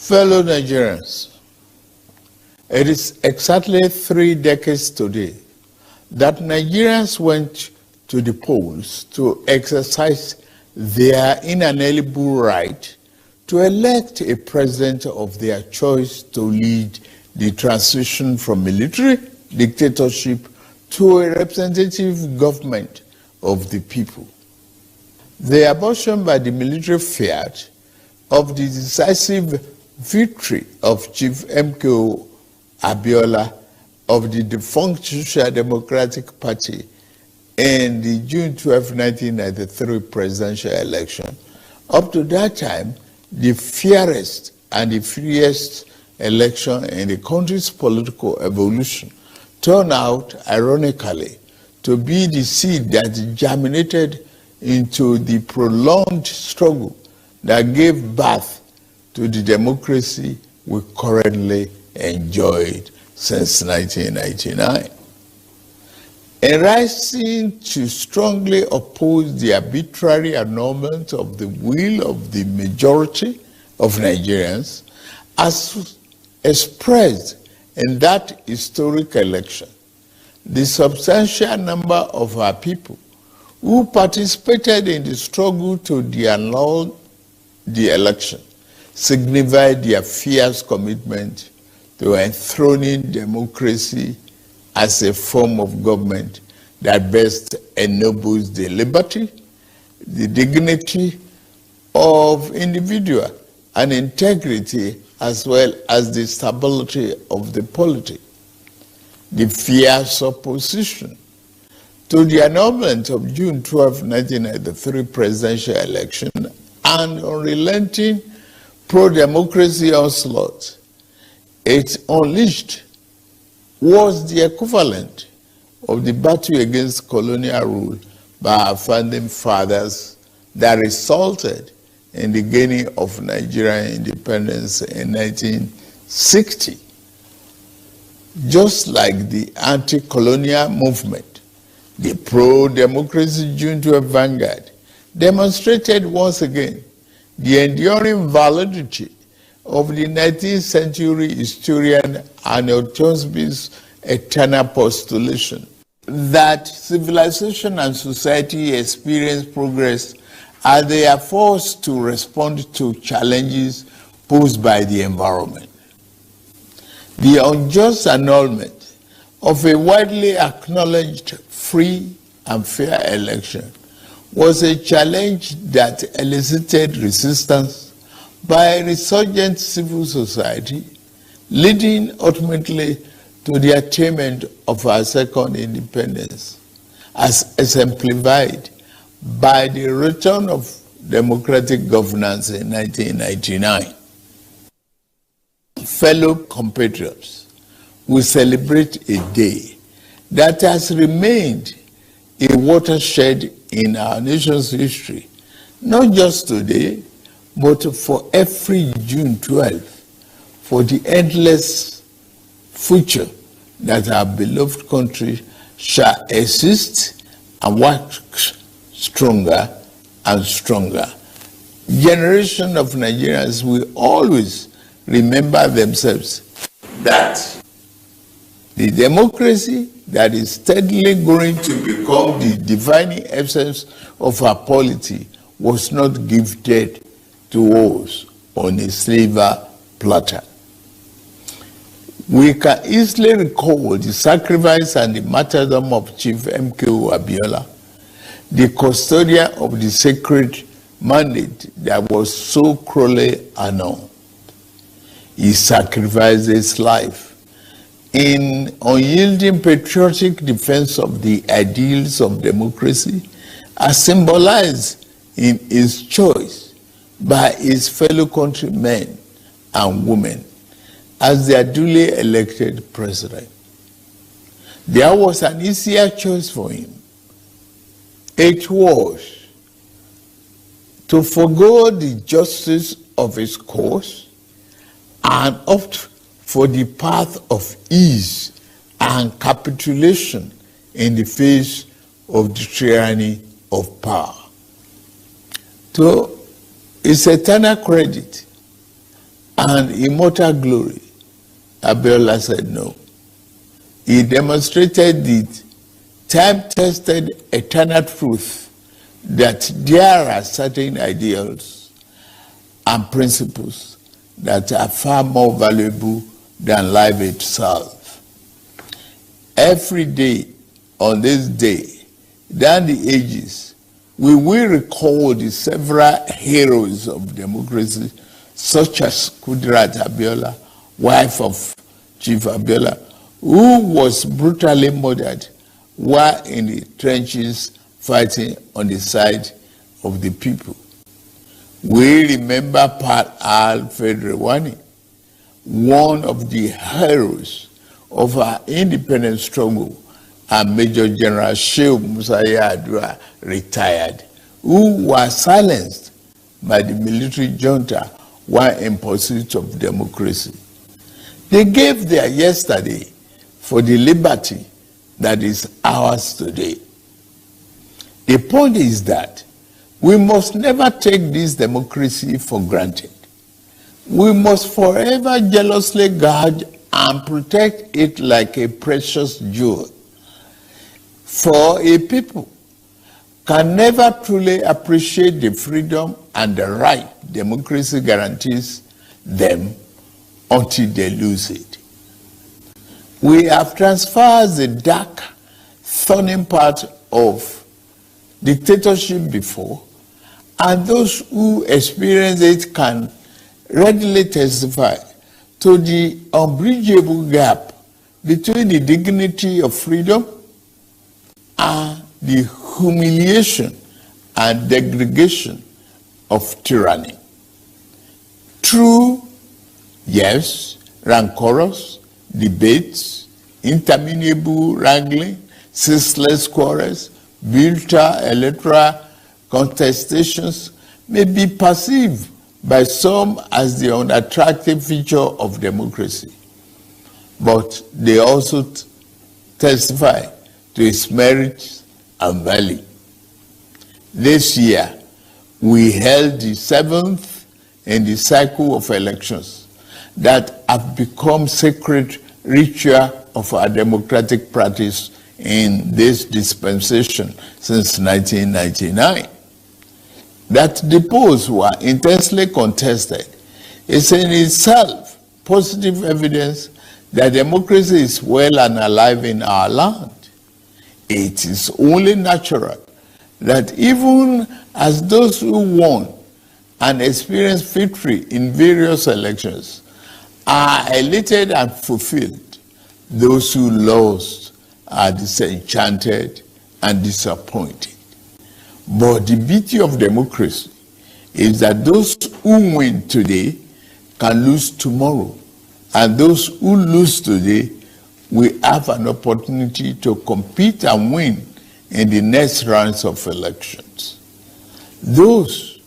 Fellow Nigerians, it is exactly 3 decades today that Nigerians went to the polls to exercise their inalienable right to elect a president of their choice to lead the transition from military dictatorship to a representative government of the people. The abortion by the military fiat of the decisive victory of Chief MKO Abiola of the defunct Social Democratic Party in the June 12, 1993 presidential election. Up to that time, the fairest and the freest election in the country's political evolution turned out, ironically, to be the seed that germinated into the prolonged struggle that gave birth to the democracy we currently enjoyed since 1999. In rising to strongly oppose the arbitrary annulment of the will of the majority of Nigerians, as expressed in that historic election, the substantial number of our people who participated in the struggle to annul the election signified their fierce commitment to enthroning democracy as a form of government that best enables the liberty, the dignity of individual and integrity, as well as the stability of the polity. The fierce opposition to the annulment of June 12, 1993 presidential election and unrelenting pro-democracy onslaught it unleashed was the equivalent of the battle against colonial rule by our founding fathers that resulted in the gaining of Nigerian independence in 1960. Just like the anti-colonial movement, the pro-democracy June 12 vanguard demonstrated once again the enduring validity of the 19th century historian Arnold Toynbee's eternal postulation that civilization and society experience progress as they are forced to respond to challenges posed by the environment. The unjust annulment of a widely acknowledged free and fair election was a challenge that elicited resistance by a resurgent civil society, leading ultimately to the attainment of our second independence, as exemplified by the return of democratic governance in 1999. Fellow compatriots, we celebrate a day that has remained a watershed in our nation's history, not just today, but for every June 12, for the endless future that our beloved country shall exist and work stronger and stronger. Generation of Nigerians will always remember themselves that the democracy that is steadily going to become the defining essence of our polity was not gifted to us on a silver platter. We can easily recall the sacrifice and the martyrdom of Chief MKO Abiola, the custodian of the sacred mandate that was so cruelly annulled. He sacrificed his life in unyielding patriotic defense of the ideals of democracy, as symbolized in his choice by his fellow countrymen and women as their duly elected president. There was an easier choice for him. It was to forgo the justice of his cause and opt for the path of ease and capitulation in the face of the tyranny of power. To his eternal credit, and immortal glory? Abiola said no. He demonstrated the time-tested eternal truth that there are certain ideals and principles that are far more valuable than life itself. Every day on this day, down the ages, we will recall the several heroes of democracy, such as Kudirat Abiola, wife of Chief Abiola, who was brutally murdered while in the trenches fighting on the side of the people. We remember Pat Alfred Rewani, one of the heroes of our independence struggle, and Major General Shehu Musa Yar'Adua, retired, who was silenced by the military junta while in pursuit of democracy. They gave their yesterday for the liberty that is ours today. The point is that we must never take this democracy for granted. We must forever jealously guard and protect it like a precious jewel. For a people can never truly appreciate the freedom and the right democracy guarantees them until they lose it. We have transferred the dark, thorny part of dictatorship before, and those who experience it can readily testify to the unbridgeable gap between the dignity of freedom and the humiliation and degradation of tyranny. True, yes, rancorous debates, interminable wrangling, ceaseless quarrels, bitter electoral contestations may be perceived by some as the unattractive feature of democracy, but they also testify to its merits and value. This year, we held the 7th in the cycle of elections that have become sacred ritual of our democratic practice in this dispensation since 1999. That the polls were intensely contested is in itself positive evidence that democracy is well and alive in our land. It is only natural that even as those who won and experienced victory in various elections are elated and fulfilled, those who lost are disenchanted and disappointed. But the beauty of democracy is that those who win today can lose tomorrow, and those who lose today will have an opportunity to compete and win in the next rounds of elections. Those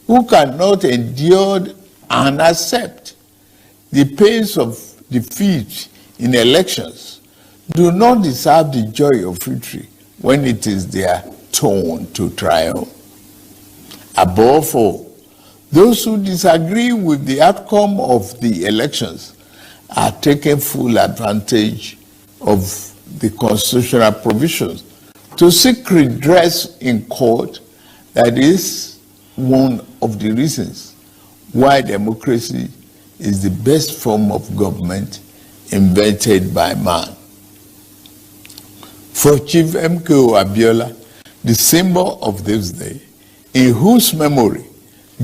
who cannot endure and accept the pains of defeat in elections do not deserve the joy of victory when it is their turn to triumph. Above all, those who disagree with the outcome of the elections are taking full advantage of the constitutional provisions to seek redress in court. That is one of the reasons why democracy is the best form of government invented by man. For Chief MKO Abiola, the symbol of this day, in whose memory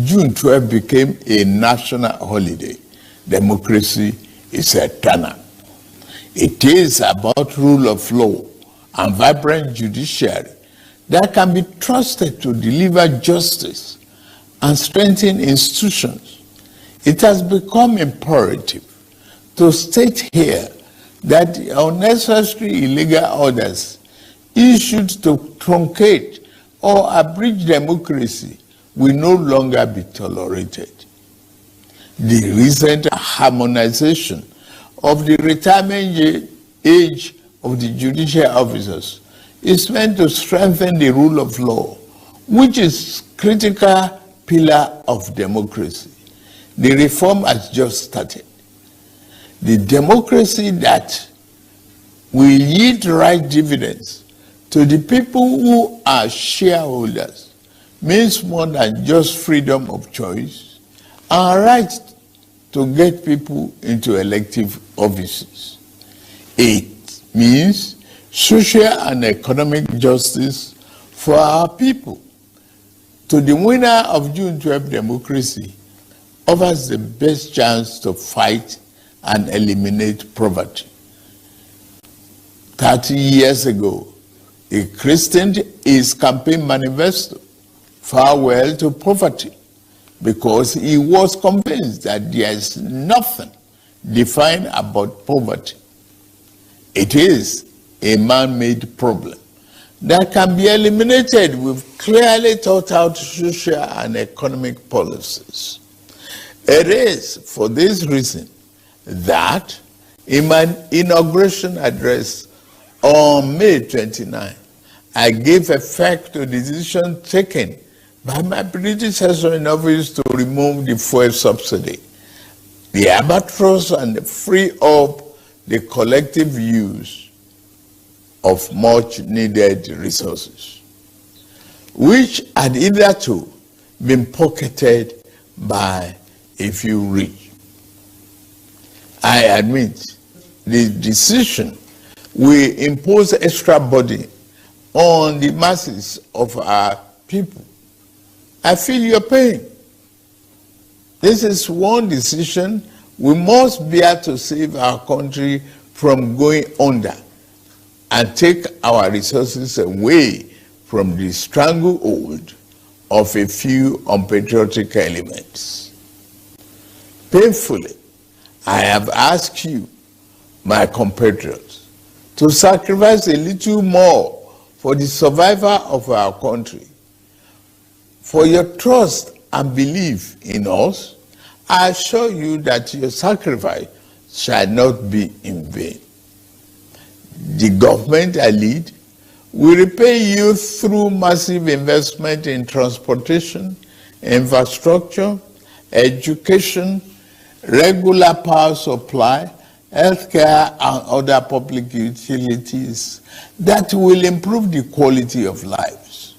June 12 became a national holiday, democracy is eternal. It is about rule of law and vibrant judiciary that can be trusted to deliver justice and strengthen institutions. It has become imperative to state here that the unnecessary illegal orders issued to truncate or abridge democracy will no longer be tolerated. The recent harmonization of the retirement age of the judicial officers is meant to strengthen the rule of law, which is a critical pillar of democracy. The reform has just started. The democracy that will yield right dividends to the people who are shareholders means more than just freedom of choice and right to get people into elective offices. It means social and economic justice for our people. To the winner of June 12 democracy offers the best chance to fight and eliminate poverty. 30 years ago, he christened his campaign manifesto "Farewell to Poverty" because he was convinced that there is nothing defined about poverty. It is a man-made problem that can be eliminated with clearly thought out social and economic policies. It is for this reason that in my inauguration address on May 29, I gave effect to the decision taken by my predecessor in office to remove the fuel subsidy, the albatross, and free up the collective use of much needed resources, which had hitherto been pocketed by a few rich. I admit the decision will impose extra burden on the masses of our people. I feel your pain. This is one decision we must bear to save our country from going under and take our resources away from the stranglehold of a few unpatriotic elements. Painfully, I have asked you, my compatriots, to sacrifice a little more for the survival of our country. For your trust and belief in us, I assure you that your sacrifice shall not be in vain. The government I lead will repay you through massive investment in transportation, infrastructure, education, regular power supply, healthcare, and other public utilities that will improve the quality of lives.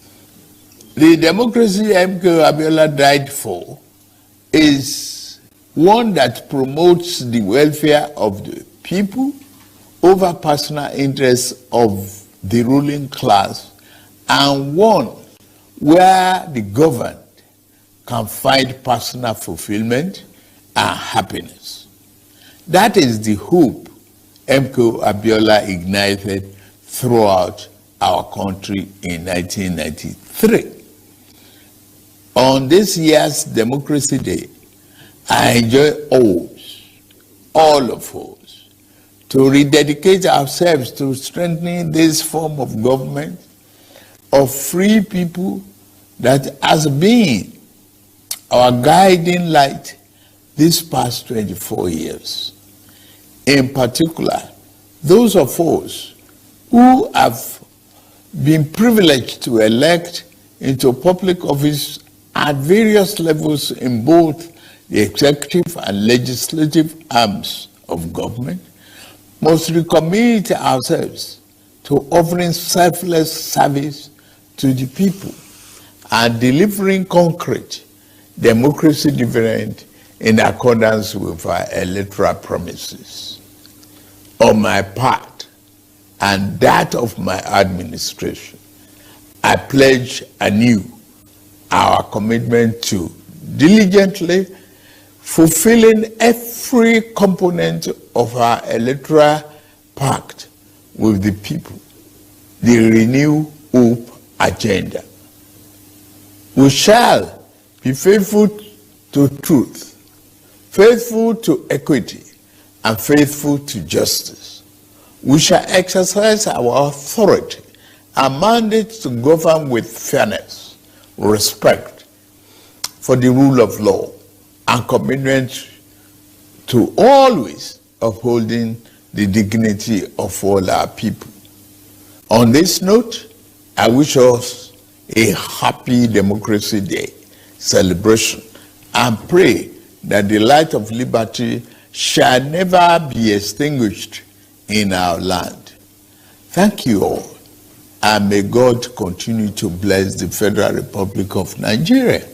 The democracy MK Abiola died for is one that promotes the welfare of the people over personal interests of the ruling class, and one where the governed can find personal fulfillment and happiness. That is the hope MK Abiola ignited throughout our country in 1993. On this year's Democracy Day, I enjoy all of us, to rededicate ourselves to strengthening this form of government of free people that has been our guiding light these past 24 years. In particular, those of us who have been privileged to elect into public office at various levels in both the executive and legislative arms of government must recommit ourselves to offering selfless service to the people and delivering concrete democracy dividend in accordance with our electoral promises. On my part and that of my administration, I pledge anew our commitment to diligently fulfilling every component of our electoral pact with the people, the Renew Hope agenda. We shall be faithful to truth, faithful to equity, and faithful to justice. We shall exercise our authority and mandate to govern with fairness, respect for the rule of law, and commitment to always upholding the dignity of all our people. On this note, I wish us a happy Democracy Day celebration and pray that the light of liberty shall never be extinguished in our land. Thank you all, and may God continue to bless the Federal Republic of Nigeria.